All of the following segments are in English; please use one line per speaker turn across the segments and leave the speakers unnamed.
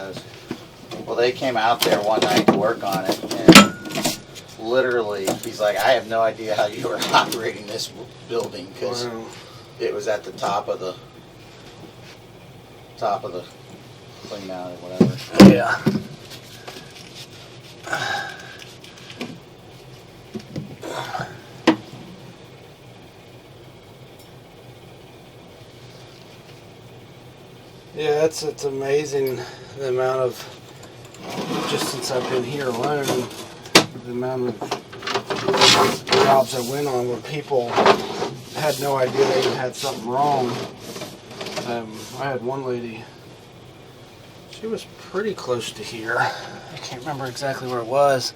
knows. Well, they came out there one night to work on it, and literally, he's like, I have no idea how you were operating this building, because it was at the top of the clean out or whatever.
Yeah. Yeah, it's amazing the amount of, just since I've been here alone, the amount of jobs I went on where people had no idea they even had something wrong. I had one lady, she was pretty close to here. I can't remember exactly where it was.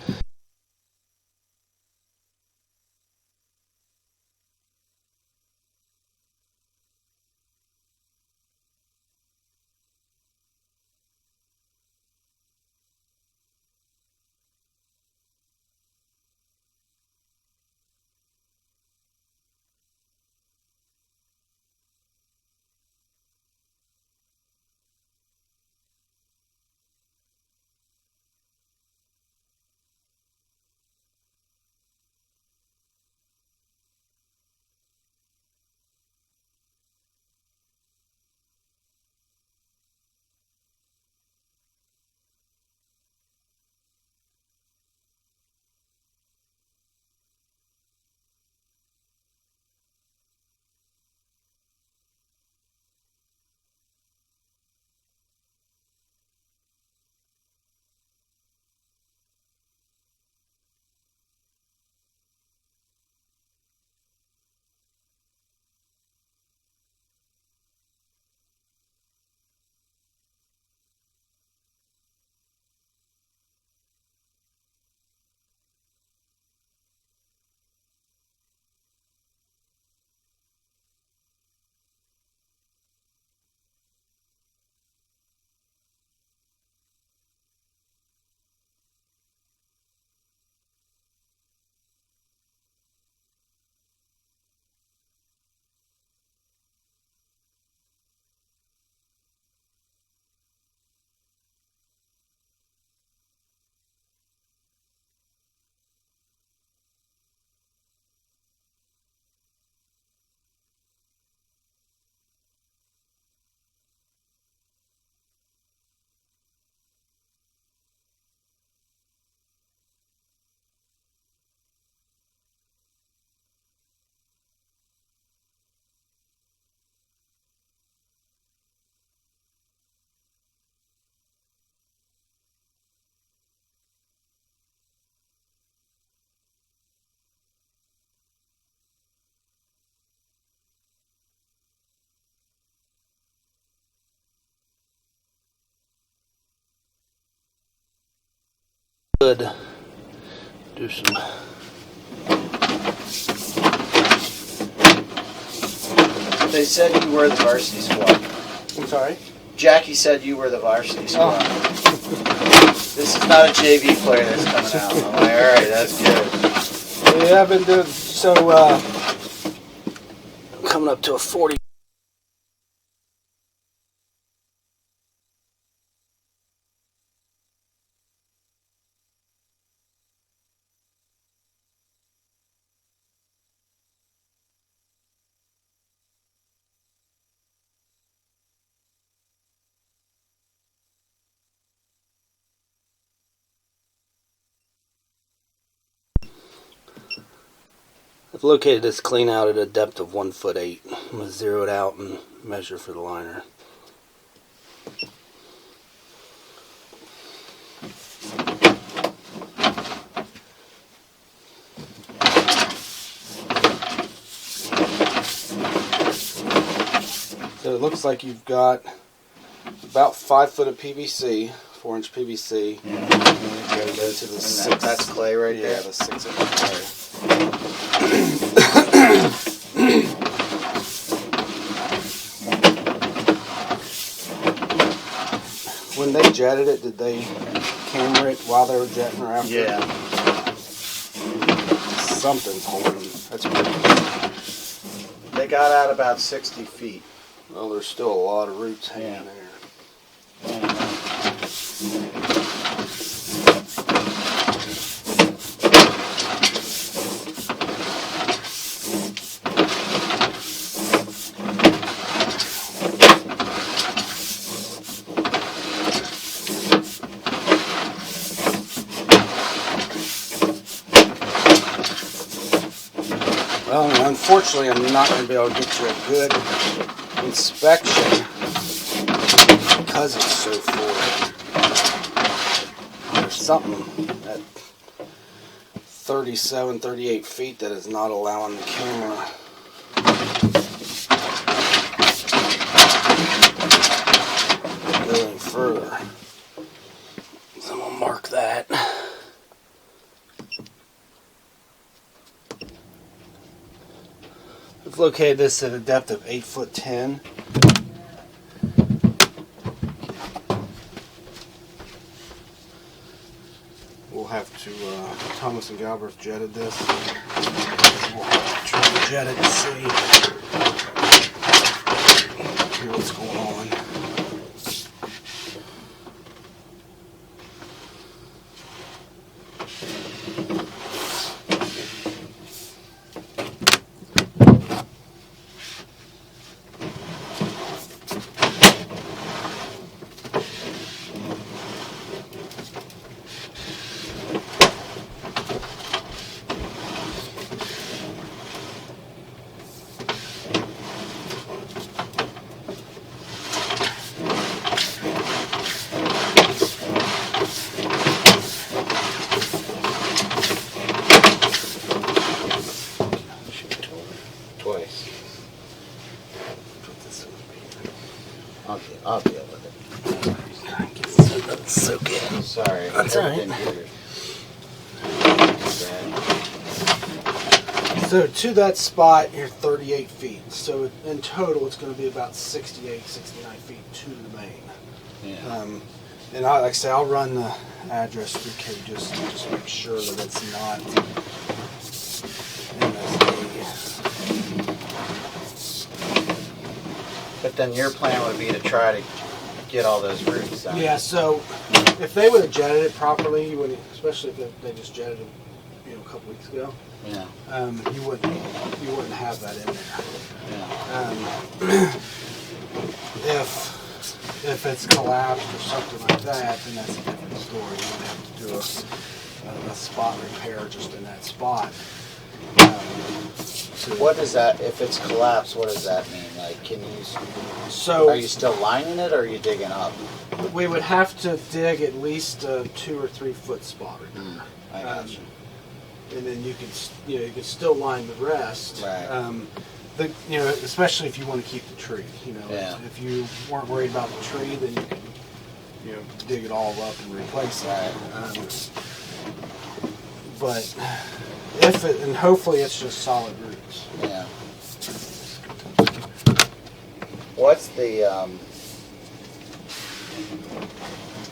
Could do some.
They said you were the varsity squad.
I'm sorry?
Jackie said you were the varsity squad. This is not a JV player that's coming out. I'm like, alright, that's good.
Yeah, I've been doing so, coming up to a 40. I've located this clean out at a depth of 1'8". I'm going to zero it out and measure for the liner. So it looks like you've got about 5 foot of PVC, 4-inch PVC.
Yeah.
Go to the 6.
That's clay right there.
Yeah, the 6-inch clay. When they jetted it, did they camera it while they were jetting or after?
Yeah.
Something's holding. That's pretty.
They got out about 60 feet.
Well, there's still a lot of roots hanging there.
Yeah.
Well, unfortunately, I'm not going to be able to get you a good inspection because it's so full. There's something at 37, 38 feet that is not allowing the camera. Going further. So I'm going to mark that. I've located this at a depth of 8'10". We'll have to, Thomas and Galbraith jetted this. We'll have to try to jet it and see what's going on.
I'll deal with it.
Soak in.
Sorry.
That's all right. So to that spot, you're 38 feet. So in total, it's going to be about 68, 69 feet to the main.
Yeah.
And like I say, I'll run the address through just make sure that it's not MSD.
But then your plan would be to try to get all those roots out.
Yeah. So if they would have jetted it properly, you wouldn't, especially if they just jetted it, a couple weeks ago.
Yeah.
You wouldn't have that in there.
Yeah.
If it's collapsed or something like that, then that's a different story. You would have to do a spot repair just in that spot.
What does that? If it's collapsed, what does that mean? Like, can you?
So
are you still lining it, or are you digging up?
We would have to dig at least a 2 or 3 foot spot repair.
I got you.
And then you could still line the rest.
Right.
Especially if you want to keep the tree.
Yeah.
If you weren't worried about the tree, then you could, dig it all up and replace it.
Right.
But and hopefully it's just solid roots.
Yeah. What's the?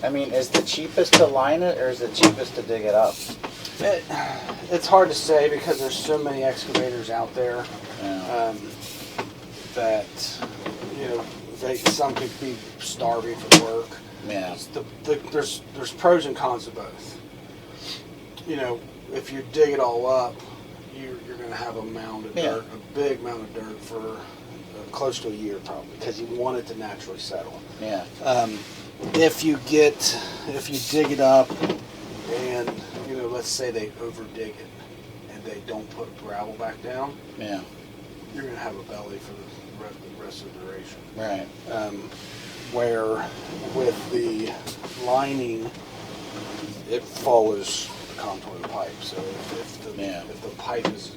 Is the cheapest to line it, or is it cheapest to dig it up?
It's hard to say because there's so many excavators out there.
Yeah.
That some could be starving for work.
Yeah.
There's pros and cons to both. If you dig it all up, you're going to have a mound of dirt, a big mound of dirt for close to a year probably, because you want it to naturally settle.
Yeah.
If you dig it up and let's say they over dig it and they don't put gravel back down,
Yeah.
you're going to have a belly for the rest of the duration.
Right.
Where with the lining, it follows the contour of the pipe. So if the pipe is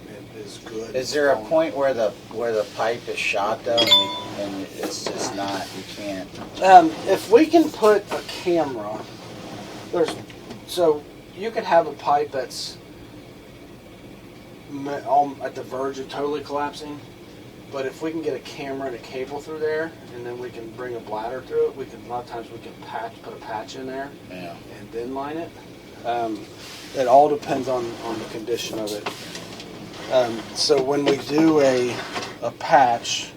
good.
Is there a point where the pipe is shot though, and it's just not? You can't.
If we can put a camera, you could have a pipe that's at the verge of totally collapsing, but if we can get a camera and a cable through there, and then we can bring a bladder through it, a lot of times we can put a patch in there, and then line it. It all depends on the condition of it. So when we do a patch,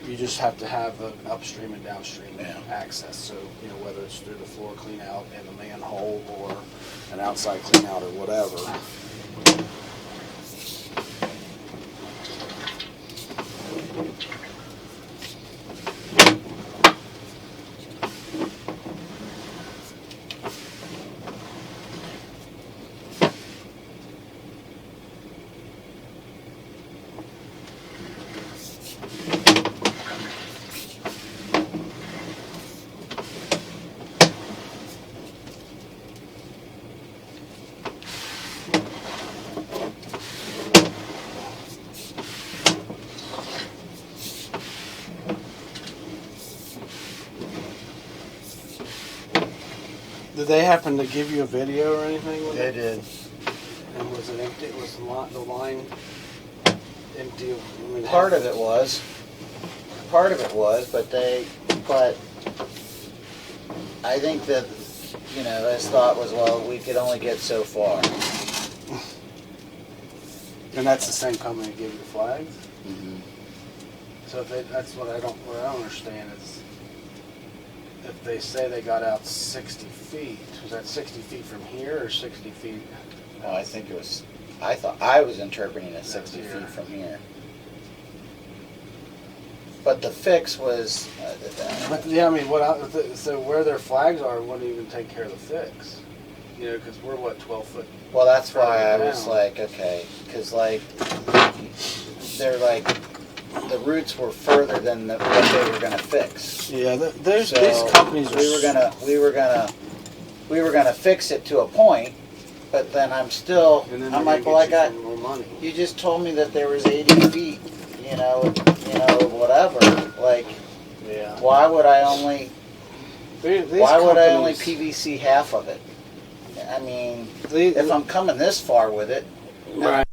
You just have to have an upstream and downstream
Yeah.
access. So, you know, whether it's through the floor clean out and the manhole or an outside clean out or whatever. Did they happen to give you a video or anything with
They
it?
did.
And was it empty? Was the line empty? I mean,
Part of it was. Part of it was, but I think that, you know, his thought was, well, we could only get so far.
And that's the same company that gave you the flags?
Mm-hmm.
So if that's what I don't understand is if they say they got out 60 feet, was that 60 feet from here or 60 feet?
Well, I think it was, I thought, I was interpreting it 60
Here.
feet from here. But the fix was,
But yeah, I mean, so where their flags are wouldn't even take care of the fix. You know, because we're what, 12 foot?
well, that's why I was
Down.
like, okay, because like, they're like, the roots were further than what they were gonna fix.
Yeah, these
So
companies are.
we were gonna fix it to a point, but then I'm still,
And then
I'm
they're
like, well,
gonna
I
get you
got,
some more money.
you just told me that there was 80 feet, you know, whatever. Like,
Yeah.
why would I only PVC half of it? I mean, if I'm coming this far with it,
Right.